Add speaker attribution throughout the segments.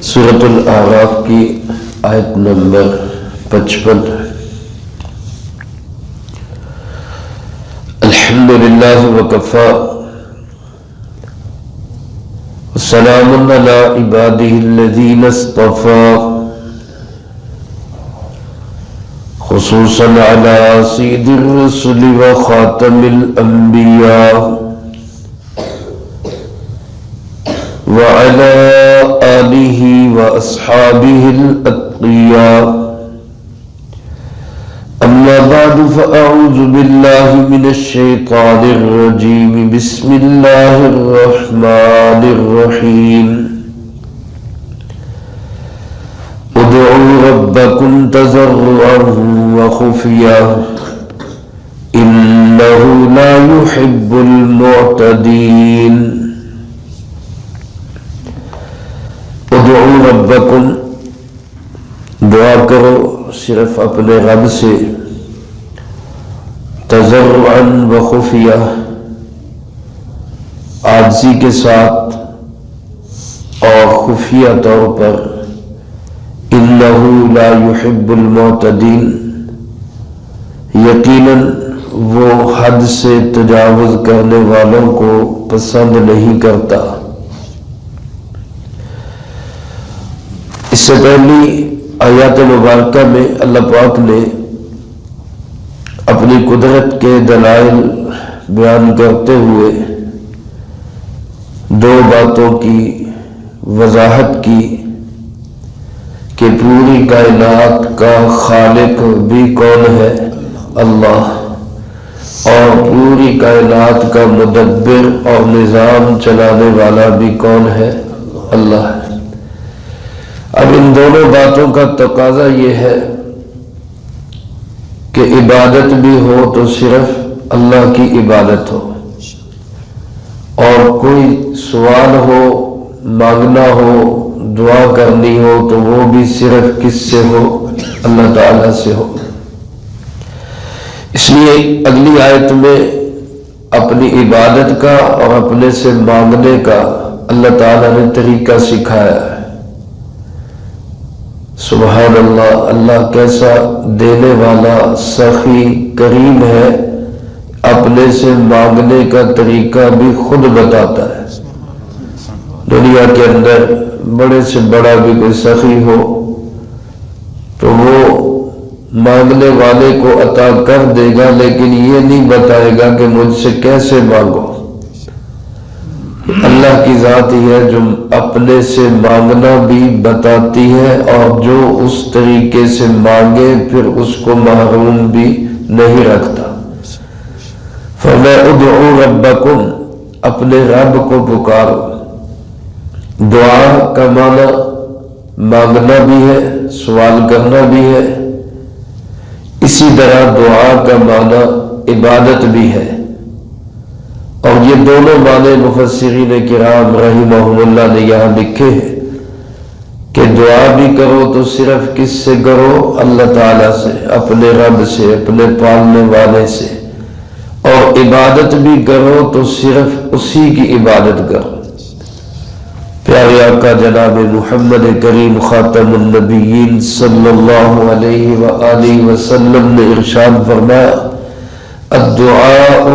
Speaker 1: سورۃ الاعراف کی آیت نمبر 55۔ الحمدللہ وکفی وسلام علی عبادہ الذین اصطفی خصوصا علی سید الرسل وخاتم الانبیاء وعلى آلہ واصحابہ الاتقیاء۔ اما بعد فاعوذ باللہ من الشیطان الرجیم، بسم اللہ الرحمن الرحیم۔ ادعوا ربکم تضرعا وخفیا انہ لا يحب المعتدین۔ ادعوا ربکم، دعا کرو صرف اپنے رب سے، تضرعا وخفیہ، عاجزی کے ساتھ اور خفیہ طور پر، انہ لا يحب المعتدین، یقیناً وہ حد سے تجاوز کرنے والوں کو پسند نہیں کرتا۔ اس سے پہلی آیات مبارکہ میں اللہ پاک نے اپنی قدرت کے دلائل بیان کرتے ہوئے دو باتوں کی وضاحت کی کہ پوری کائنات کا خالق بھی کون ہے؟ اللہ، اور پوری کائنات کا مدبر اور نظام چلانے والا بھی کون ہے؟ اللہ ہے۔ اب ان دونوں باتوں کا تقاضا یہ ہے کہ عبادت بھی ہو تو صرف اللہ کی عبادت ہو، اور کوئی سوال ہو، مانگنا ہو، دعا کرنی ہو تو وہ بھی صرف کس سے ہو؟ اللہ تعالی سے ہو۔ اس لیے اگلی آیت میں اپنی عبادت کا اور اپنے سے مانگنے کا اللہ تعالی نے طریقہ سکھایا ہے۔ سبحان اللہ، اللہ کیسا دینے والا سخی کریم ہے، اپنے سے مانگنے کا طریقہ بھی خود بتاتا ہے۔ دنیا کے اندر بڑے سے بڑا بھی کوئی سخی ہو تو وہ مانگنے والے کو عطا کر دے گا، لیکن یہ نہیں بتائے گا کہ مجھ سے کیسے مانگو۔ اللہ کی ذات ہی ہے جو اپنے سے مانگنا بھی بتاتی ہے، اور جو اس طریقے سے مانگے پھر اس کو محروم بھی نہیں رکھتا۔ فَلَا ادعوا ربکم، اپنے رب کو پکارو۔ دعا کا معنی مانگنا بھی ہے، سوال کرنا بھی ہے، اسی طرح دعا کا معنی عبادت بھی ہے، اور یہ دونوں معنی مفسرین کرام رحمہم اللہ نے یہاں لکھے ہیں کہ دعا بھی کرو تو صرف کس سے کرو؟ اللہ تعالیٰ سے، اپنے رب سے، اپنے پالنے والے سے، اور عبادت بھی کرو تو صرف اسی کی عبادت کرو۔ پیارے آقا جناب محمد کریم خاتم النبیین صلی اللہ علیہ وآلہ وسلم نے ارشاد فرمایا، الدعاء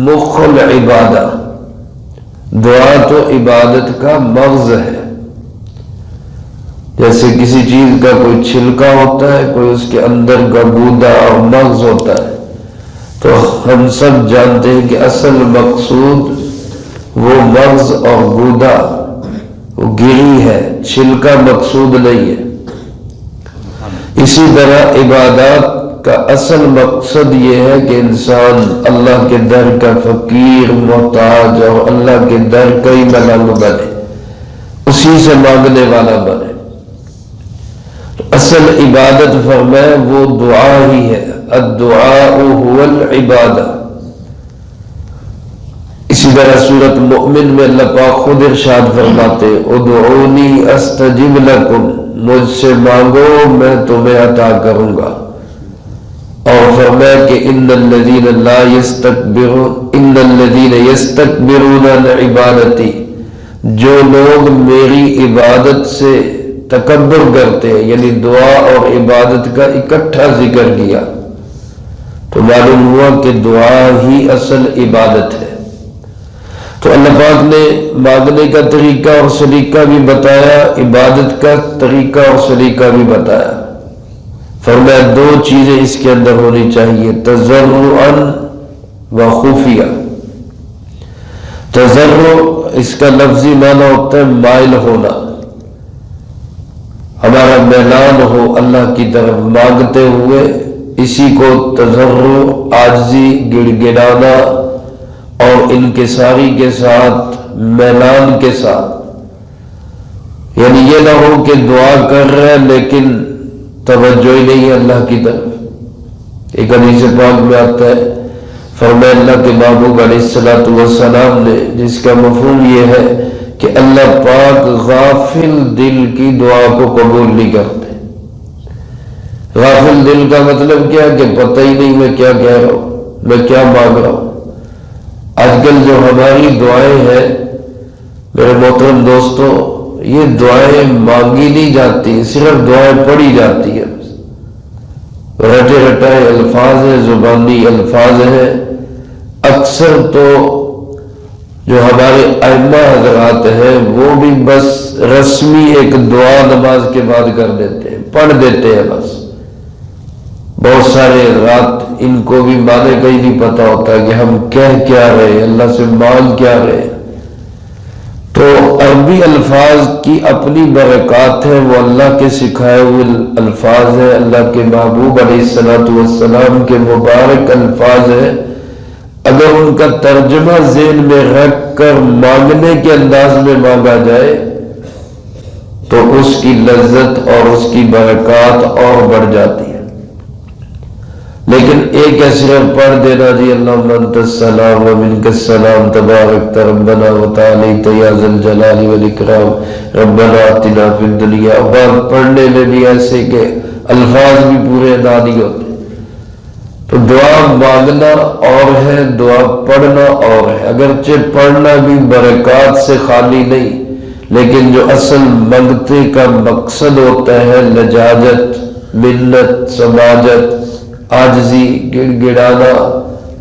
Speaker 1: مخ العبادہ، دعا تو عبادت کا مغز ہے۔ جیسے کسی چیز کا کوئی چھلکا ہوتا ہے، کوئی اس کے اندر کا گودا اور مغز ہوتا ہے، تو ہم سب جانتے ہیں کہ اصل مقصود وہ مغز اور گودا، وہ گری ہے، چھلکا مقصود نہیں ہے۔ اسی طرح عبادات کا اصل مقصد یہ ہے کہ انسان اللہ کے در کا فقیر، محتاج اور اللہ کے در کا ہی ملنگ بنے، اسی سے مانگنے والا بنے۔ تو اصل عبادت فرمائے وہ دعا ہی ہے، الدعاء هو العبادہ۔ اسی طرح سورۃ مؤمن میں اللہ پاک خود ارشاد فرماتے، ادعونی استجب لکم، مجھ سے مانگو میں تمہیں عطا کروں گا۔ اور فرمایا کہ ان الذین یستکبرون عن عبادتی، جو لوگ میری عبادت سے تکبر کرتے ہیں، یعنی دعا اور عبادت کا اکٹھا ذکر کیا، تو معلوم ہوا کہ دعا ہی اصل عبادت ہے۔ تو اللہ پاک نے مانگنے کا طریقہ اور سلیقہ بھی بتایا، عبادت کا طریقہ اور سلیقہ بھی بتایا۔ فرمایا دو چیزیں اس کے اندر ہونی چاہیے، تضرعاً و خفیہ۔ تضرع اس کا لفظی معنی ہوتا ہے مائل ہونا، ہمارا میلان ہو اللہ کی طرف مانگتے ہوئے، اسی کو تضرع، عاجزی، گڑ گڑانا اور انکساری کے ساتھ، میلان کے ساتھ، یعنی یہ نہ ہو کہ دعا کر رہے ہیں لیکن توجہ ہی نہیں ہے اللہ کی طرف۔ ایک حدیث پاک میں آتا ہے، فرمایا اللہ کے محبوب علیہ الصلوۃ والسلام نے، جس کا مفہوم یہ ہے کہ اللہ پاک غافل دل کی دعا کو قبول نہیں کرتے۔ غافل دل کا مطلب کیا ہے کہ پتہ ہی نہیں میں کیا کہہ رہا ہوں، میں کیا مانگ رہا ہوں۔ آج کل جو ہماری دعائیں ہیں میرے محترم دوستوں، یہ دعائیں مانگی نہیں جاتی، صرف دعائیں پڑھی جاتی ہیں، رٹے رٹائے الفاظ ہیں، زبانی الفاظ ہیں۔ اکثر تو جو ہمارے ائمہ حضرات ہیں وہ بھی بس رسمی ایک دعا نماز کے بعد کر دیتے ہیں، پڑھ دیتے ہیں بس۔ بہت سارے حضرات ان کو بھی معنی کا ہی نہیں پتہ ہوتا کہ ہم کہہ کیا رہے ہیں، اللہ سے مانگ کیا رہے ہیں۔ تو عربی الفاظ کی اپنی برکات ہے، وہ اللہ کے سکھائے ہوئے الفاظ ہیں، اللہ کے محبوب علیہ الصلوۃ والسلام کے مبارک الفاظ ہیں۔ اگر ان کا ترجمہ ذہن میں رکھ کر مانگنے کے انداز میں مانگا جائے تو اس کی لذت اور اس کی برکات اور بڑھ جاتی ہے۔ لیکن ایک صرف پڑھ دینا جی اللہم انت السلام و منک السلام تبارک ربنا و تعالیت یا ذی الجلال والاکرام ربنا آتنا فی الدنیا، اور پڑھنے میں بھی ایسے کہ الفاظ بھی پورے ادا نہیں ہوتے۔ تو دعا مانگنا اور ہے، دعا پڑھنا اور ہے۔ اگرچہ پڑھنا بھی برکات سے خالی نہیں، لیکن جو اصل منگتے کا مقصد ہوتا ہے لجاجت، منت، سماجت، عاجزی، گڑ گڑانا،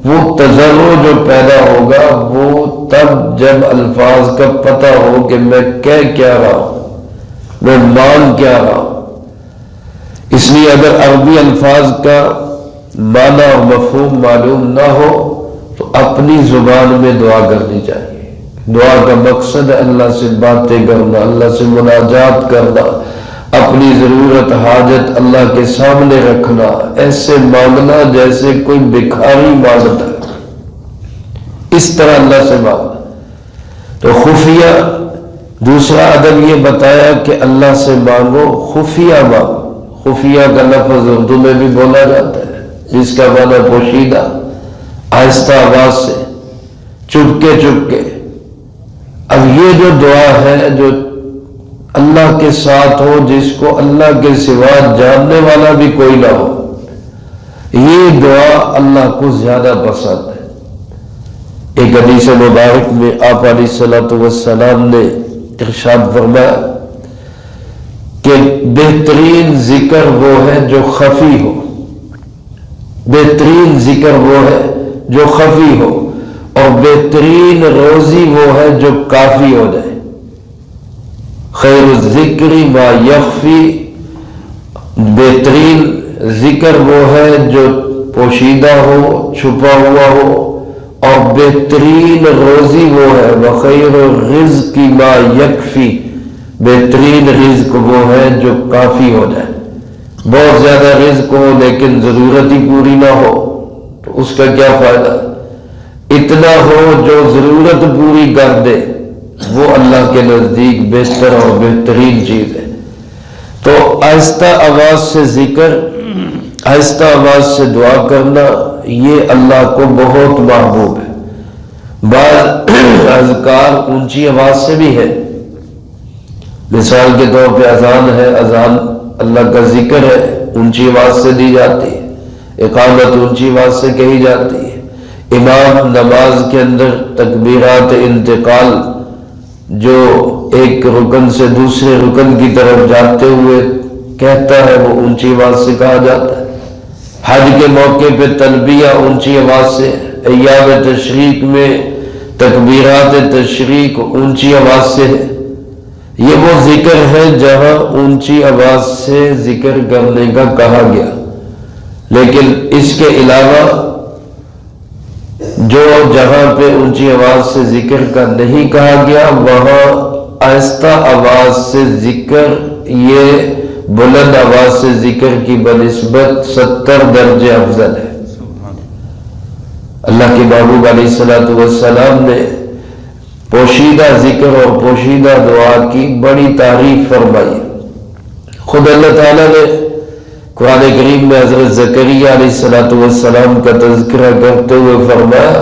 Speaker 1: وہ تضرع جو پیدا ہوگا وہ تب جب الفاظ کا پتہ ہو کہ میں کہہ کیا رہا ہوں، میں مانگ کیا رہا ہوں۔ اس لیے اگر عربی الفاظ کا معنی اور مفہوم معلوم نہ ہو تو اپنی زبان میں دعا کرنی چاہیے۔ دعا کا مقصد ہے اللہ سے باتیں کرنا، اللہ سے مناجات کرنا، اپنی ضرورت حاجت اللہ کے سامنے رکھنا، ایسے مانگنا جیسے کوئی بھکاری مانگتا ہے، اس طرح اللہ سے مانگنا۔ تو خفیہ، دوسرا ادب یہ بتایا کہ اللہ سے مانگو خفیہ مانگو۔ خفیہ کا لفظ اردو میں بھی بولا جاتا ہے، جس کا معنی پوشیدہ، آہستہ آواز سے، چپکے چپکے۔ اب یہ جو دعا ہے جو اللہ کے ساتھ ہو، جس کو اللہ کے سوا جاننے والا بھی کوئی نہ ہو، یہ دعا اللہ کو زیادہ پسند ہے۔ ایک حدیث مبارک میں آپ علیہ الصلوۃ والسلام نے ارشاد فرمایا کہ بہترین ذکر وہ ہے جو خفی ہو، بہترین ذکر وہ ہے جو خفی ہو، اور بہترین روزی وہ ہے جو کافی ہو جائے۔ خیر الذکر ما یخفی، بہترین ذکر وہ ہے جو پوشیدہ ہو، چھپا ہوا ہو، اور بہترین روزی وہ ہے وخیر الرزق ما یکفی، بہترین رزق وہ ہے جو کافی ہو جائے۔ بہت زیادہ رزق ہو لیکن ضرورت ہی پوری نہ ہو تو اس کا کیا فائدہ؟ اتنا ہو جو ضرورت پوری کر دے، وہ اللہ کے نزدیک بہتر اور بہترین چیز ہے۔ تو آہستہ آواز سے ذکر، آہستہ آواز سے دعا کرنا، یہ اللہ کو بہت محبوب ہے۔ بعض اذکار اونچی آواز سے بھی ہے، مثال کے طور پہ اذان ہے، اذان اللہ کا ذکر ہے، اونچی آواز سے دی جاتی ہے۔ اقامت اونچی آواز سے کہی جاتی ہے۔ امام نماز کے اندر تکبیرات انتقال جو ایک رکن سے دوسرے رکن کی طرف جاتے ہوئے کہتا ہے وہ اونچی آواز سے کہا جاتا ہے۔ حج کے موقع پہ تلبیہ اونچی آواز سے، ایام تشریق میں تکبیرات تشریق اونچی آواز سے ہے۔ یہ وہ ذکر ہے جہاں اونچی آواز سے ذکر کرنے کا کہا گیا، لیکن اس کے علاوہ جو جہاں پہ اونچی آواز سے ذکر کا نہیں کہا گیا وہاں آہستہ آواز سے ذکر یہ بلند آواز سے ذکر کی بنسبت 70 درجے افضل ہے۔ اللہ کے محبوب علیہ الصلوۃ والسلام نے پوشیدہ ذکر اور پوشیدہ دعا کی بڑی تعریف فرمائی۔ خود اللہ تعالیٰ نے قرآن کریم میں حضرت زکریا علیہ الصلوۃ والسلام کا تذکرہ کرتے ہوئے فرمایا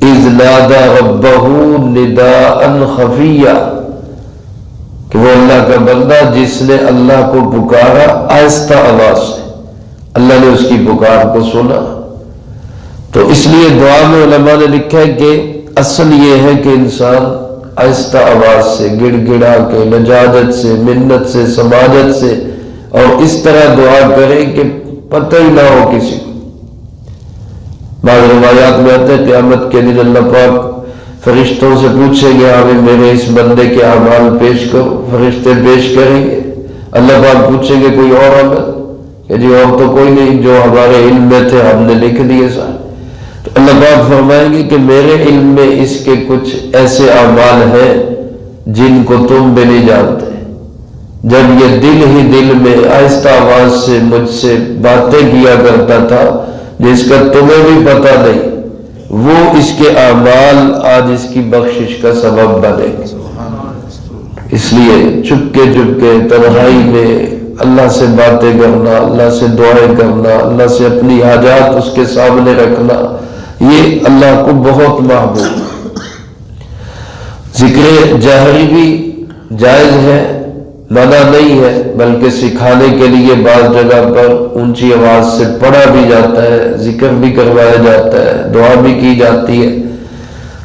Speaker 1: اذ نادى ربہ نداء خفیا، کہ وہ اللہ کا بندہ جس نے اللہ کو پکارا آہستہ آواز سے، اللہ نے اس کی پکار کو سنا۔ تو اس لیے دعا میں علماء نے لکھا ہے کہ اصل یہ ہے کہ انسان آہستہ آواز سے گڑ گڑا کے لجاجت سے منت سے سماجت سے اور اس طرح دعا کرے کہ پتہ ہی نہ ہو کسی کو۔ بعض روایات میں آتا ہے قیامت کے دن اللہ پاک فرشتوں سے پوچھیں گے ہمیں میرے اس بندے کے اعمال پیش کرو، فرشتے پیش کریں گے۔ اللہ پاک پوچھیں گے کوئی اور عمل، کہ جی اور تو کوئی نہیں، جو ہمارے علم میں تھے ہم نے لکھ دیے سارے۔ تو اللہ پاک فرمائیں گے کہ میرے علم میں اس کے کچھ ایسے اعمال ہیں جن کو تم بھی نہیں جانتے۔ جب یہ دل ہی دل میں آہستہ آواز سے مجھ سے باتیں کیا کرتا تھا جس کا تمہیں بھی پتہ نہیں، وہ اس کے اعمال آج اس کی بخشش کا سبب بنے گے۔ اس لیے چپکے چپکے تنہائی میں اللہ سے باتیں کرنا، اللہ سے دعائیں کرنا، اللہ سے اپنی حاجات اس کے سامنے رکھنا، یہ اللہ کو بہت محبوب ہے۔ ذکر جہری بھی جائز ہے، منع نہیں ہے، بلکہ سکھانے کے لیے بعض جگہ پر اونچی آواز سے پڑھا بھی جاتا ہے، ذکر بھی کروایا جاتا ہے، دعا بھی کی جاتی ہے۔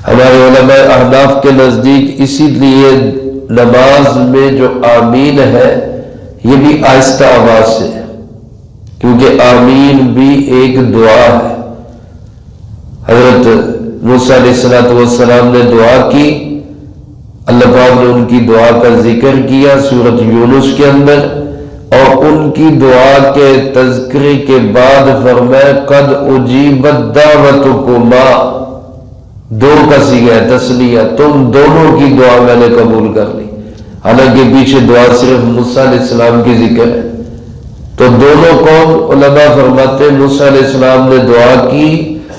Speaker 1: ہمارے علماء احناف کے نزدیک اسی لیے نماز میں جو آمین ہے یہ بھی آہستہ آواز سے ہے، کیونکہ آمین بھی ایک دعا ہے۔ حضرت موسیٰ علیہ السلام نے دعا کی، اللہ پاک نے ان کی دعا کا ذکر کیا سورۃ یونس کے اندر، اور ان کی دعا کے تذکرے کے بعد فرمایا قد اجیبت دعوتکما، دو کا صیغہ ہے تثنیہ، تم دونوں کی دعا میں نے قبول کر لی۔ حالانکہ پیچھے دعا صرف موسیٰ علیہ السلام کی ذکر ہے، تو دونوں کون؟ علماء فرماتے ہیں موسیٰ علیہ السلام نے دعا کی،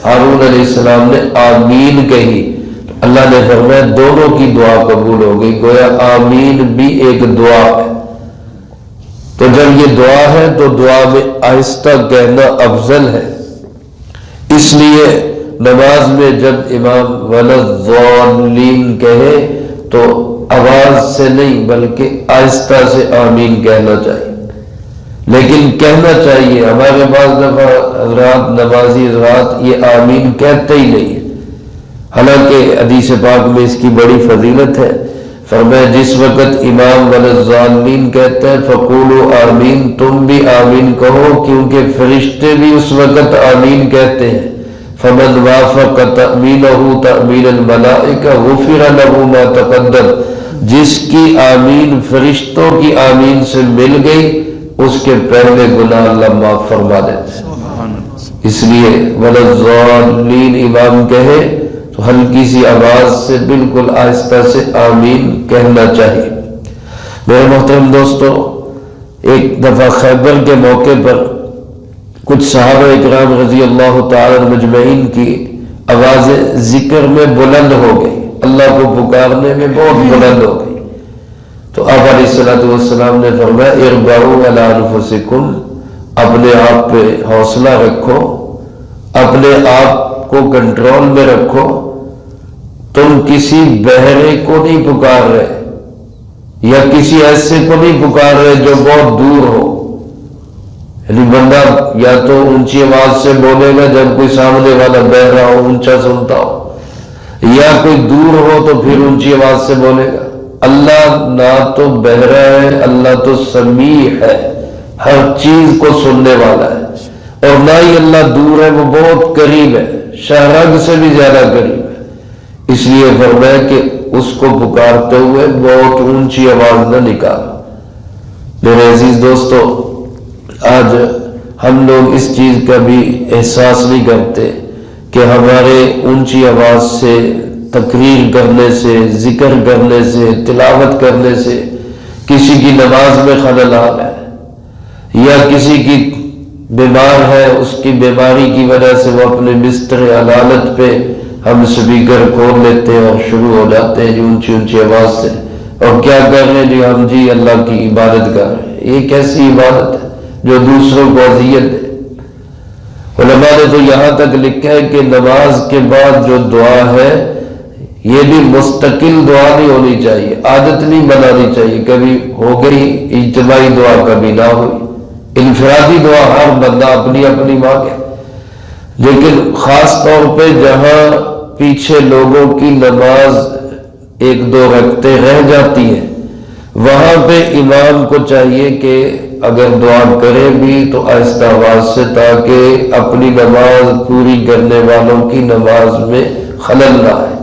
Speaker 1: ہارون علیہ السلام نے آمین کہی، اللہ نے فرمایا دونوں کی دعا قبول ہو گئی، گویا آمین بھی ایک دعا ہے۔ تو جب یہ دعا ہے تو دعا میں آہستہ کہنا افضل ہے۔ اس لیے نماز میں جب امام وَلَضَّالِّينَ کہے تو آواز سے نہیں بلکہ آہستہ سے آمین کہنا چاہیے، لیکن کہنا چاہیے۔ ہمارے بعض دفعہ حضرات نمازی حضرات یہ آمین کہتے ہی نہیں، حالانکہ حدیث پاک میں اس کی بڑی فضیلت ہے۔ فرمایا جس وقت امام وَلَضَّالِّينَ کہتا ہے فَقُولُوا آمین، تم بھی آمین کہو، کیونکہ فرشتے بھی اس وقت آمین کہتے ہیں۔ فَمَنْ وَافَقَ تَأْمِينَهُ تَأْمِينَ الْمَلَائِكَةِ غُفِرَ لَهُ مَا تَقَدَّمَ، جس کی آمین فرشتوں کی آمین سے مل گئی اس کے پہلے گناہ اللہ معاف فرما دیتے ہیں۔ اس لیے وَلَضَّالِّينَ امام کہے تو ہلکی سی آواز سے بالکل آہستہ سے آمین کہنا چاہیے۔ میرے محترم دوستو، ایک دفعہ خیبر کے موقع پر کچھ صحابہ اکرام رضی اللہ تعالی مجمعین کی آوازیں ذکر میں بلند ہو گئی، اللہ کو پکارنے میں بہت بلند ہو گئی۔ تو آپ علیہ السلام نے فرمایا اربعوا علی انفسکم، اپنے آپ پہ حوصلہ رکھو، اپنے آپ کو کنٹرول میں رکھو، تم کسی بہرے کو نہیں پکار رہے یا کسی ایسے کو نہیں پکار رہے جو بہت دور ہو۔ یعنی بندہ یا تو اونچی آواز سے بولے گا جب کوئی سامنے والا بہرا ہو اونچا سنتا ہو، یا کوئی دور ہو تو پھر اونچی آواز سے بولے گا۔ اللہ نہ تو بہرا ہے، اللہ تو سمیع ہے، ہر چیز کو سننے والا ہے، اور نہ ہی اللہ دور ہے، وہ بہت قریب ہے، شہرگ سے بھی زیادہ قریب ہے۔ اس لیے فرمایا کہ اس کو پکارتے ہوئے بہت اونچی آواز نہ نکالو۔ میرے عزیز دوستو، آج ہم لوگ اس چیز کا بھی احساس نہیں کرتے کہ ہمارے اونچی آواز سے تقریر کرنے سے، ذکر کرنے سے، تلاوت کرنے سے کسی کی نماز میں خلل آ رہا ہے، یا کسی کی بیمار ہے، اس کی بیماری کی وجہ سے وہ اپنے بستر عدالت پہ ہم سپیکر کھول لیتے ہیں اور شروع ہو جاتے ہیں جی اونچی اونچی آواز سے، اور کیا کر رہے ہیں جی ہم جی اللہ کی عبادت کر رہے ہیں۔ یہ کیسی عبادت ہے جو دوسروں کو اذیت دے؟ علماء نے تو یہاں تک لکھا ہے کہ نماز کے بعد جو دعا ہے یہ بھی مستقل دعا نہیں ہونی چاہیے، عادت نہیں بنانی چاہیے، کبھی ہو گئی اجتماعی دعا کبھی نہ ہوئی، انفرادی دعا ہر بندہ اپنی اپنی مانگے، لیکن خاص طور پہ جہاں پیچھے لوگوں کی نماز ایک دو رکعتیں رہ جاتی ہیں، وہاں پہ امام کو چاہیے کہ اگر دعا کرے بھی تو آہستہ آواز سے، تاکہ اپنی نماز پوری کرنے والوں کی نماز میں خلل نہ آئے۔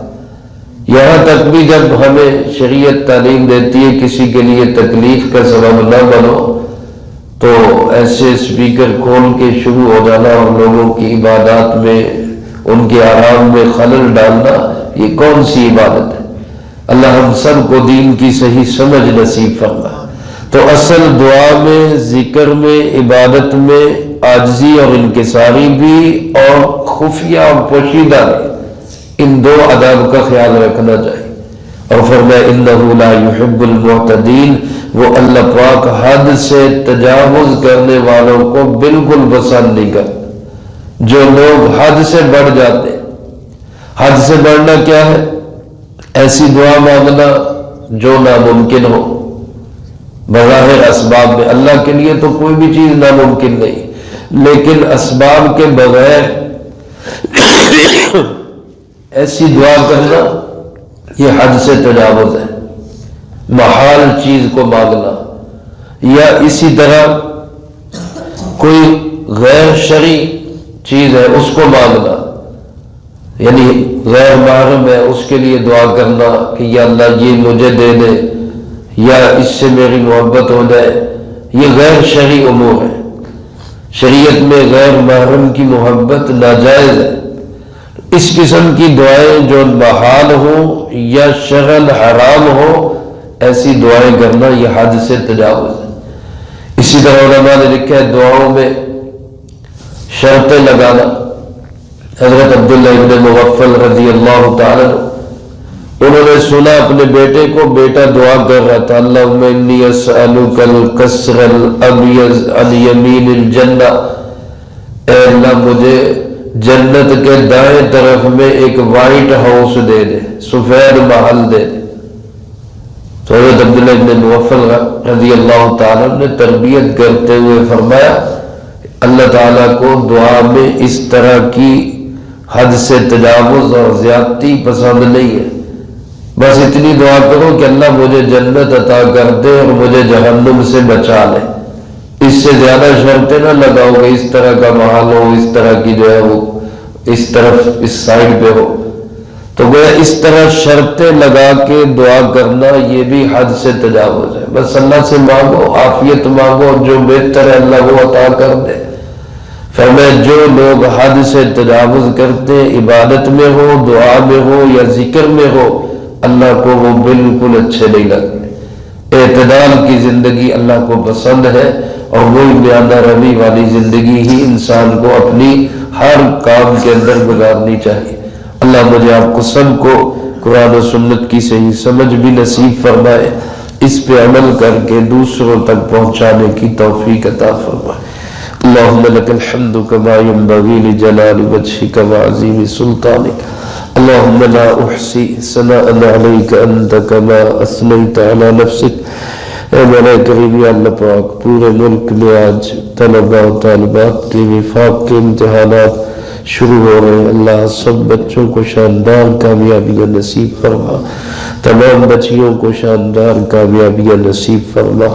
Speaker 1: یہاں تک بھی جب ہمیں شریعت تعلیم دیتی ہے کسی کے لیے تکلیف کا سبب نہ بنو، تو ایسے سپیکر کھول کے شروع ہو جانا اور لوگوں کی عبادات میں، ان کے آرام میں خلل ڈالنا، یہ کون سی عبادت ہے؟ اللہ ہم سب کو دین کی صحیح سمجھ نصیب فرما۔ تو اصل دعا میں، ذکر میں، عبادت میں عاجزی اور انکساری بھی، اور خفیہ اور پوشیدہ بھی، ان دو آداب کا خیال رکھنا چاہیے۔ اور فرمایا انہ لا یحب المعتدین، وہ اللہ پاک حد سے تجاوز کرنے والوں کو بالکل پسند نہیں کرتا۔ جو لوگ حد سے بڑھ جاتے، حد سے بڑھنا کیا ہے؟ ایسی دعا مانگنا جو ناممکن ہو، بظاہر اسباب میں۔ اللہ کے لیے تو کوئی بھی چیز ناممکن نہیں، لیکن اسباب کے بغیر ایسی دعا کرنا یہ حد سے تجاوز ہے۔ محال چیز کو مانگنا، یا اسی طرح کوئی غیر شرعی چیز ہے اس کو مانگنا، یعنی غیر محرم ہے اس کے لیے دعا کرنا کہ یا اللہ یہ مجھے دے دے، یا اس سے میری محبت ہو جائے، یہ غیر شرعی امور ہے۔ شریعت میں غیر محرم کی محبت ناجائز ہے۔ اس قسم کی دعائیں جو محال ہوں یا شرعاً حرام ہو، ایسی دعائیں کرنا یہ حد سے تجاوز ہے۔ اسی طرح علماء نے لکھا ہے دعاؤں میں شرطیں لگانا۔ حضرت عبداللہ ابن مغفل رضی اللہ تعالیٰ انہوں نے سنا اپنے بیٹے کو، بیٹا دعا کر رہا تھا اللہم انی اسألک القصر الابیض عن یمین الجنہ، اے اللہ مجھے جنت کے دائیں طرف میں ایک وائٹ ہاؤس دے دے، سفید محل دے دے۔ تو حضرت عبداللہ ابن مغفل رضی اللہ تعالیٰ نے تربیت کرتے ہوئے فرمایا اللہ تعالیٰ کو دعا میں اس طرح کی حد سے تجاوز اور زیادتی پسند نہیں ہے، بس اتنی دعا کرو کہ اللہ مجھے جنت عطا کر دے اور مجھے جہنم سے بچا لے۔ اس سے زیادہ شرطیں نہ لگاؤ گے اس طرح کا محل ہو، اس طرح کی جو ہے وہ اس طرف اس سائڈ پہ ہو، تو گویا اس طرح شرطیں لگا کے دعا کرنا یہ بھی حد سے تجاوز ہے۔ بس اللہ سے مانگو، عافیت مانگو، جو بہتر ہے اللہ وہ عطا کر دے۔ فرمایا جو لوگ حد سے تجاوز کرتے، عبادت میں ہو، دعا میں ہو یا ذکر میں ہو، اللہ کو وہ بالکل اچھے نہیں لگتے۔ اعتدال کی زندگی اللہ کو پسند ہے، اور وہی میانہ روی والی زندگی ہی انسان کو اپنی ہر کام کے اندر گزارنی چاہیے۔ اللہ مجھے آپ کو سب کو قرآن و سنت کی صحیح سمجھ بھی نصیب فرمائے، اس پہ عمل کر کے دوسروں تک پہنچانے کی توفیق عطا فرمائے۔ اللہم لک الحمد کما ینبغی لجلال وجہک وعظیم سلطانک، اللہم لا احصی ثناء علیک انت کما اثنیت علی نفسک۔ اے مولا کریم یا اللہ پاک، پورے ملک میں آج طلباء و طالبات کے وفاق کے امتحانات شروع ہو رہے ہیں، اللہ سب بچوں کو شاندار کامیابیاں نصیب فرما، تمام بچیوں کو شاندار کامیابیاں نصیب فرما.